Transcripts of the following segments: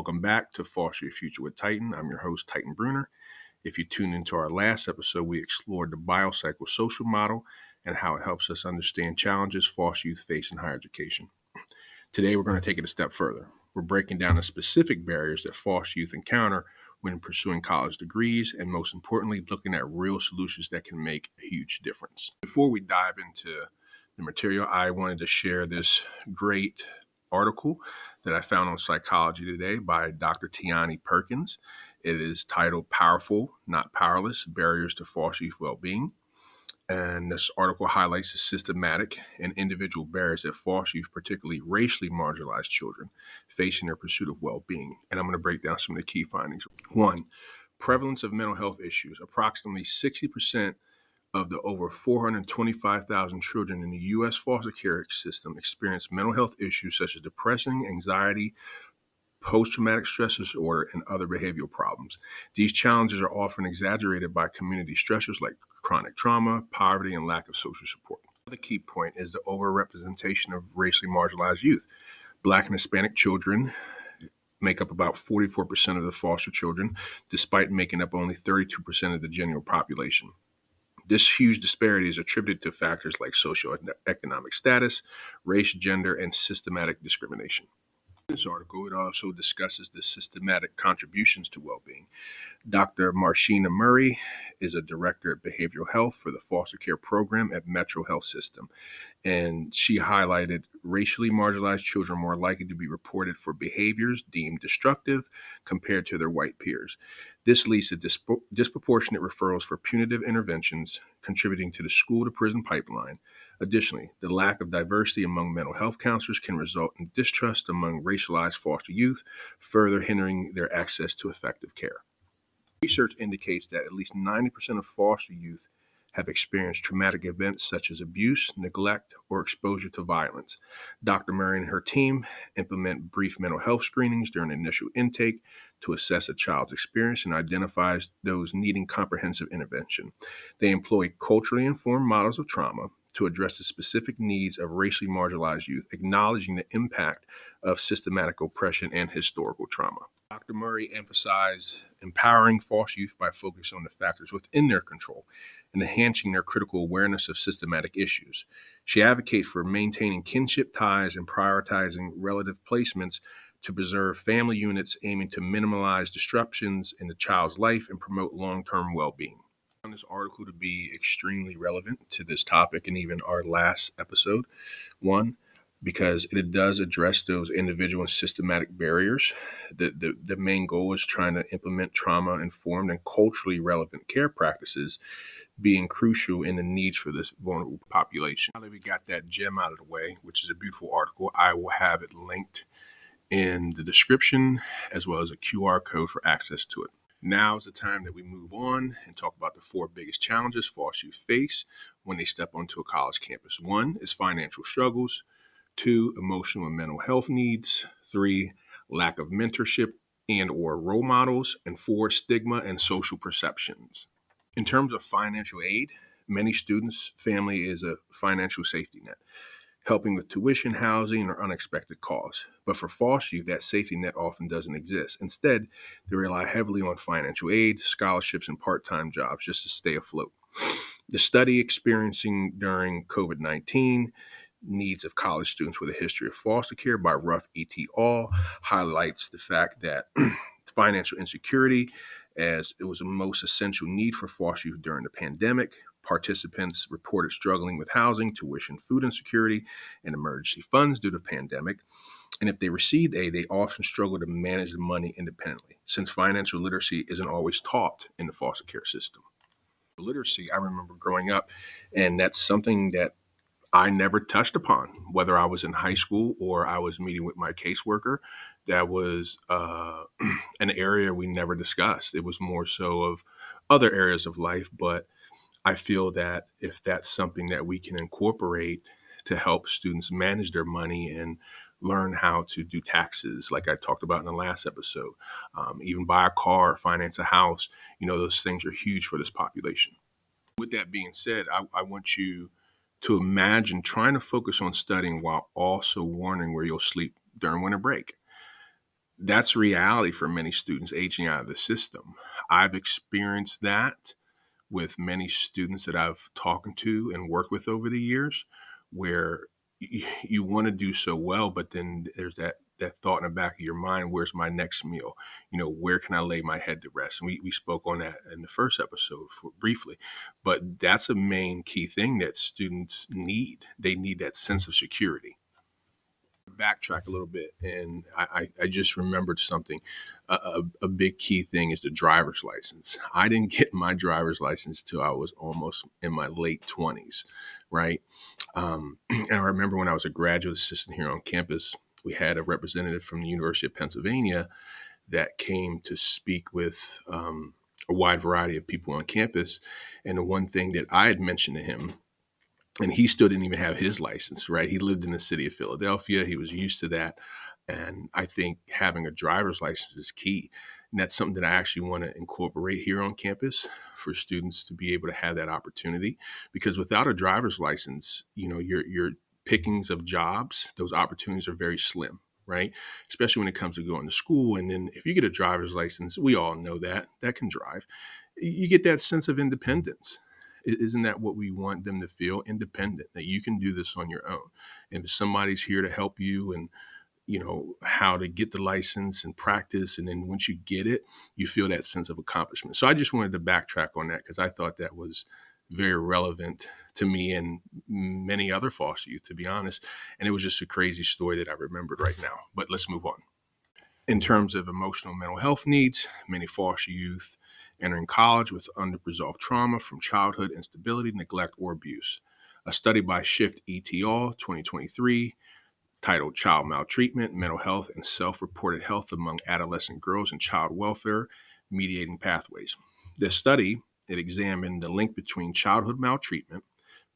Welcome back to Foster Your Future with Tyton. I'm your host, Tyton Brunner. If you tuned into our last episode, we explored the biopsychosocial model and how it helps us understand challenges foster youth face in higher education. Today, we're going to take it a step further. We're breaking down the specific barriers that foster youth encounter when pursuing college degrees, and most importantly, looking at real solutions that can make a huge difference. Before we dive into the material, I wanted to share this great article that I found on Psychology Today by Dr. Tiani Perkins. It is titled Powerful, Not Powerless, Barriers to Foster Youth Wellbeing. And this article highlights the systematic and individual barriers that foster youth, particularly racially marginalized children, face in their pursuit of well-being. And I'm going to break down some of the key findings. 1, prevalence of mental health issues. Approximately 60% of the over 425,000 children in the U.S. foster care system experience mental health issues such as depression, anxiety, post-traumatic stress disorder, and other behavioral problems. These challenges are often exaggerated by community stressors like chronic trauma, poverty, and lack of social support. The key point is the overrepresentation of racially marginalized youth. Black and Hispanic children make up about 44% of the foster children, despite making up only 32% of the general population. This huge disparity is attributed to factors like socioeconomic status, race, gender, and systematic discrimination. In this article, it also discusses the systematic contributions to well-being. Dr. Marshina Murray is a director of behavioral health for the foster care program at Metro Health System, and she highlighted racially marginalized children more likely to be reported for behaviors deemed destructive compared to their white peers. This leads to disproportionate referrals for punitive interventions, contributing to the school-to-prison pipeline. Additionally, the lack of diversity among mental health counselors can result in distrust among racialized foster youth, further hindering their access to effective care. Research indicates that at least 90% of foster youth have experienced traumatic events such as abuse, neglect, or exposure to violence. Dr. Murray and her team implement brief mental health screenings during initial intake to assess a child's experience and identify those needing comprehensive intervention. They employ culturally informed models of trauma to address the specific needs of racially marginalized youth, acknowledging the impact of systematic oppression and historical trauma. Dr. Murray emphasized empowering foster youth by focusing on the factors within their control and enhancing their critical awareness of systematic issues. She advocates for maintaining kinship ties and prioritizing relative placements to preserve family units, aiming to minimize disruptions in the child's life and promote long-term well-being. I found this article to be extremely relevant to this topic and even our last episode. 1, because it does address those individual and systematic barriers. The main goal is trying to implement trauma-informed and culturally relevant care practices, being crucial in the needs for this vulnerable population. Now that we got that gem out of the way, which is a beautiful article, I will have it linked in the description as well as a QR code for access to it. Now is the time that we move on and talk about the 4 biggest challenges foster youth face when they step onto a college campus. 1 is financial struggles. 2, emotional and mental health needs. 3, lack of mentorship and or role models. And 4, stigma and social perceptions. In terms of financial aid, many students' family is a financial safety net, helping with tuition, housing, or unexpected costs. But for foster youth, that safety net often doesn't exist. Instead, they rely heavily on financial aid, scholarships, and part-time jobs just to stay afloat. The study experiencing during COVID-19 needs of college students with a history of foster care by Ruff et al. Highlights the fact that financial insecurity, as it was the most essential need for foster youth during the pandemic. Participants reported struggling with housing, tuition, food insecurity, and emergency funds due to the pandemic. And if they received aid, they often struggle to manage the money independently, since financial literacy isn't always taught in the foster care system. Literacy, I remember growing up, and that's something that I never touched upon, whether I was in high school or I was meeting with my caseworker. That was an area we never discussed. It was more so of other areas of life, but I feel that if that's something that we can incorporate to help students manage their money and learn how to do taxes, like I talked about in the last episode, even buy a car, finance a house, those things are huge for this population. With that being said, I want you to imagine trying to focus on studying while also wondering where you'll sleep during winter break. That's reality for many students aging out of the system. I've experienced that with many students that I've talked to and worked with over the years, where you want to do so well, but then there's that thought in the back of your mind, where's my next meal? Where can I lay my head to rest? And we spoke on that in the first episode briefly, but that's a main key thing that students need. They need that sense of security. Backtrack a little bit, and I just remembered something. A big key thing is the driver's license. I didn't get my driver's license till I was almost in my late 20s, right? And I remember when I was a graduate assistant here on campus, we had a representative from the University of Pennsylvania that came to speak with a wide variety of people on campus. And the one thing that I had mentioned to him, and he still didn't even have his license, right? He lived in the city of Philadelphia. He was used to that. And I think having a driver's license is key. And that's something that I actually want to incorporate here on campus for students to be able to have that opportunity. Because without a driver's license, your pickings of jobs, those opportunities are very slim, right? Especially when it comes to going to school. And then if you get a driver's license, we all know that can drive. You get that sense of independence. Isn't that what we want them to feel? Independent, that you can do this on your own. And if somebody's here to help you and how to get the license and practice. And then once you get it, you feel that sense of accomplishment. So I just wanted to backtrack on that because I thought that was very relevant to me and many other foster youth, to be honest. And it was just a crazy story that I remembered right now. But let's move on. In terms of emotional mental health needs, many foster youth entering college with unresolved trauma from childhood instability, neglect, or abuse. A study by Shift et al. 2023 titled Child Maltreatment, Mental Health, and Self-Reported Health Among Adolescent Girls and Child Welfare Mediating Pathways. This study, it examined the link between childhood maltreatment,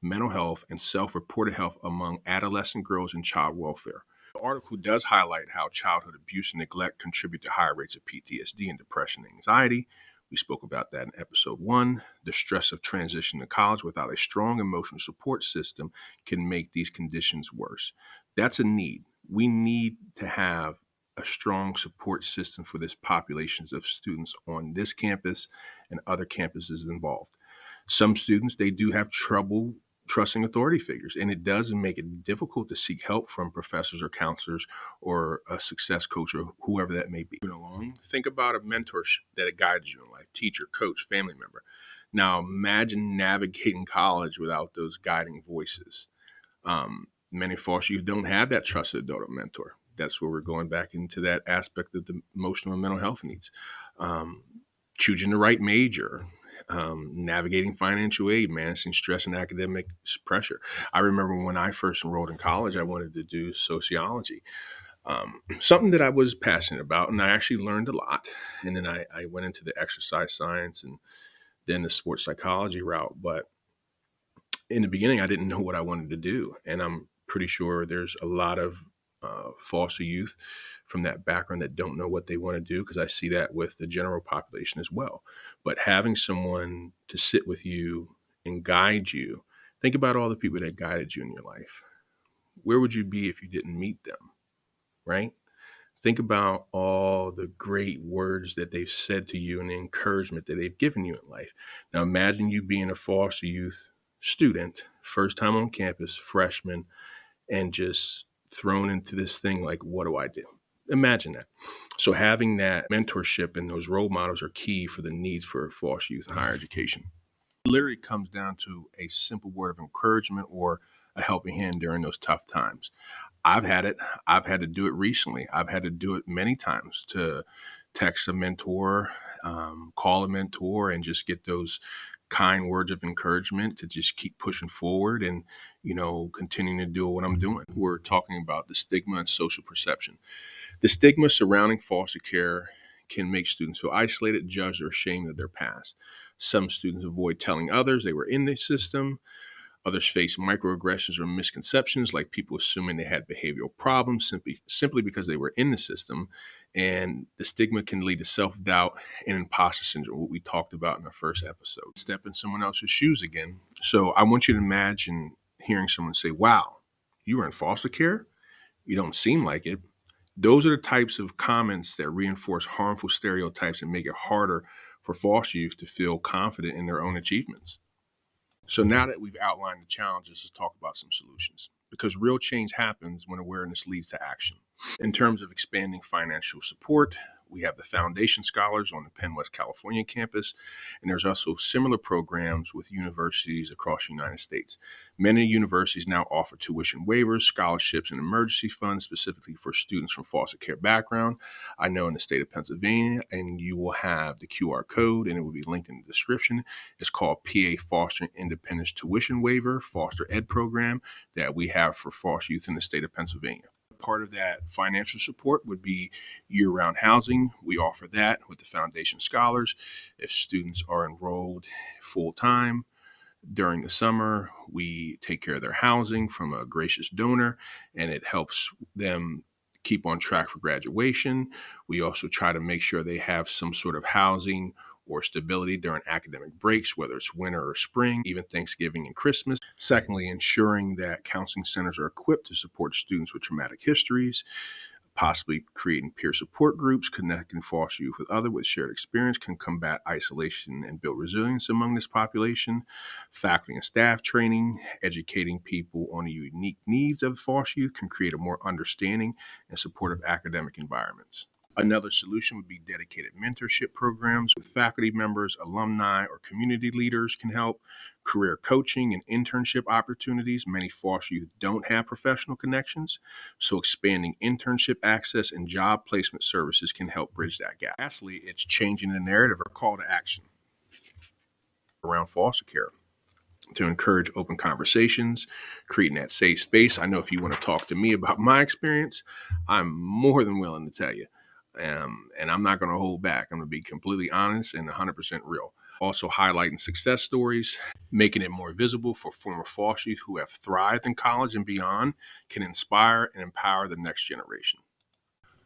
mental health, and self-reported health among adolescent girls and child welfare. The article does highlight how childhood abuse and neglect contribute to higher rates of PTSD and depression and anxiety. We spoke about that in episode 1. The stress of transition to college without a strong emotional support system can make these conditions worse. That's a need. We need to have a strong support system for this populations of students on this campus and other campuses involved. Some students, they do have trouble trusting authority figures, and it does make it difficult to seek help from professors or counselors or a success coach or whoever that may be. Along, think about a mentor that guides you in life, teacher, coach, family member. Now imagine navigating college without those guiding voices. Many foster youth don't have that trusted adult mentor. That's where we're going back into that aspect of the emotional and mental health needs. Choosing the right major, navigating financial aid, managing stress and academic pressure. I remember when I first enrolled in college, I wanted to do sociology, something that I was passionate about, and I actually learned a lot. And then I went into the exercise science and then the sports psychology route. But in the beginning, I didn't know what I wanted to do. And I'm pretty sure there's a lot of foster youth from that background that don't know what they want to do, because I see that with the general population as well. But having someone to sit with you and guide you, think about all the people that guided you in your life. Where would you be if you didn't meet them, right? Think about all the great words that they've said to you and the encouragement that they've given you in life. Now imagine you being a foster youth student, first time on campus, freshman, and just thrown into this thing like, what do I do? Imagine that. So having that mentorship and those role models are key for the needs for foster youth and higher education. It literally comes down to a simple word of encouragement or a helping hand during those tough times. I've had it. I've had to do it recently. I've had to do it many times to text a mentor, call a mentor, and just get those kind words of encouragement to just keep pushing forward and, continuing to do what I'm doing. We're talking about the stigma and social perception. The stigma surrounding foster care can make students feel isolated, judged, or ashamed of their past. Some students avoid telling others they were in the system. Others face microaggressions or misconceptions, like people assuming they had behavioral problems simply because they were in the system. And the stigma can lead to self-doubt and imposter syndrome, what we talked about in our first episode. Step in someone else's shoes again. So I want you to imagine hearing someone say, wow, you were in foster care? You don't seem like it. Those are the types of comments that reinforce harmful stereotypes and make it harder for foster youth to feel confident in their own achievements. So now that we've outlined the challenges, let's talk about some solutions. Because real change happens when awareness leads to action. In terms of expanding financial support, we have the Foundation Scholars on the Penn West California campus, and there's also similar programs with universities across the United States. Many universities now offer tuition waivers, scholarships, and emergency funds specifically for students from foster care background. I know in the state of Pennsylvania, and you will have the QR code, and it will be linked in the description. It's called PA Foster Independence Tuition Waiver, Foster Ed program that we have for foster youth in the state of Pennsylvania. Part of that financial support would be year-round housing. We offer that with the Foundation Scholars. If students are enrolled full-time during the summer, we take care of their housing from a gracious donor, and it helps them keep on track for graduation. We also try to make sure they have some sort of housing or stability during academic breaks, whether it's winter or spring, even Thanksgiving and Christmas. Secondly, ensuring that counseling centers are equipped to support students with traumatic histories, possibly creating peer support groups, connecting foster youth with others with shared experience can combat isolation and build resilience among this population. Faculty and staff training, educating people on the unique needs of foster youth can create a more understanding and supportive academic environments. Another solution would be dedicated mentorship programs with faculty members, alumni, or community leaders can help. Career coaching and internship opportunities. Many foster youth don't have professional connections, so expanding internship access and job placement services can help bridge that gap. Lastly, it's changing the narrative or call to action around foster care to encourage open conversations, creating that safe space. I know if you want to talk to me about my experience, I'm more than willing to tell you. And I'm not going to hold back. I'm going to be completely honest and 100% real. Also highlighting success stories, making it more visible for former foster youth who have thrived in college and beyond can inspire and empower the next generation.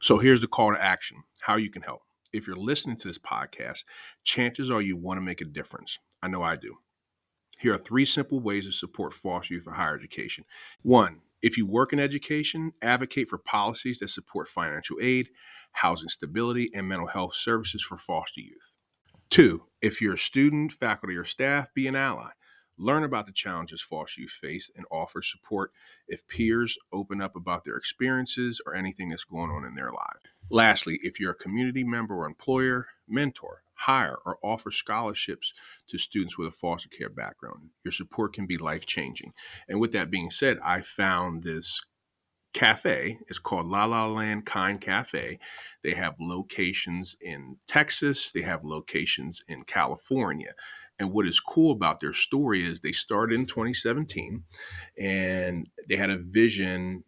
So here's the call to action, how you can help. If you're listening to this podcast, chances are you want to make a difference. I know I do. Here are 3 simple ways to support foster youth for higher education. 1, if you work in education, advocate for policies that support financial aid, housing stability, and mental health services for foster youth. 2, if you're a student, faculty, or staff, be an ally. Learn about the challenges foster youth face and offer support if peers open up about their experiences or anything that's going on in their lives. Lastly, if you're a community member or employer, mentor, hire, or offer scholarships to students with a foster care background. Your support can be life-changing. And with that being said, I found this cafe. It's called La La Land Kind Cafe. They have locations in Texas. They have locations in California. And what is cool about their story is they started in 2017 and they had a vision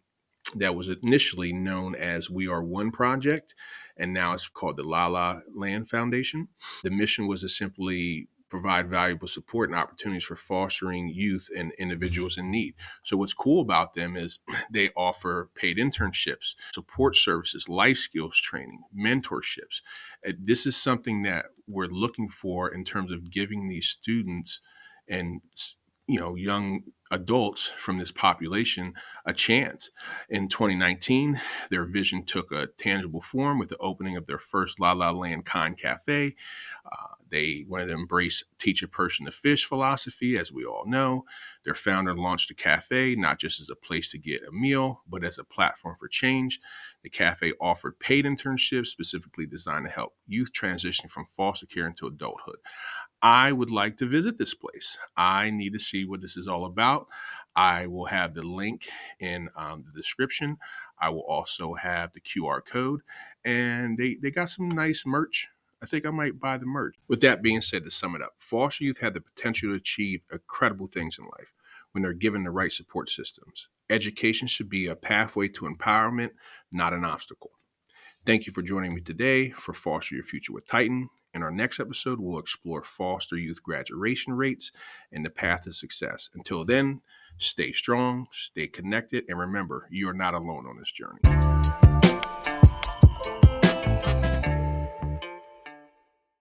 that was initially known as We Are One Project, and now it's called the La La Land Foundation. The mission was to simply provide valuable support and opportunities for fostering youth and individuals in need. So what's cool about them is they offer paid internships, support services, life skills training, mentorships. This is something that we're looking for in terms of giving these students and young adults from this population a chance. In 2019, their vision took a tangible form with the opening of their first La La Land Kind Cafe. They wanted to embrace teach a person to fish philosophy, as we all know. Their founder launched the cafe not just as a place to get a meal, but as a platform for change. The cafe offered paid internships specifically designed to help youth transition from foster care into adulthood. I would like to visit this place. I need to see what this is all about. I will have the link in the description. I will also have the QR code, and they got some nice merch. I think I might buy the merch. With that being said, to sum it up, foster youth have the potential to achieve incredible things in life when they're given the right support systems. Education should be a pathway to empowerment, not an obstacle. Thank you for joining me today for Foster Your Future with Tyton. In our next episode, we'll explore foster youth graduation rates and the path to success. Until then, stay strong, stay connected, and remember, you are not alone on this journey.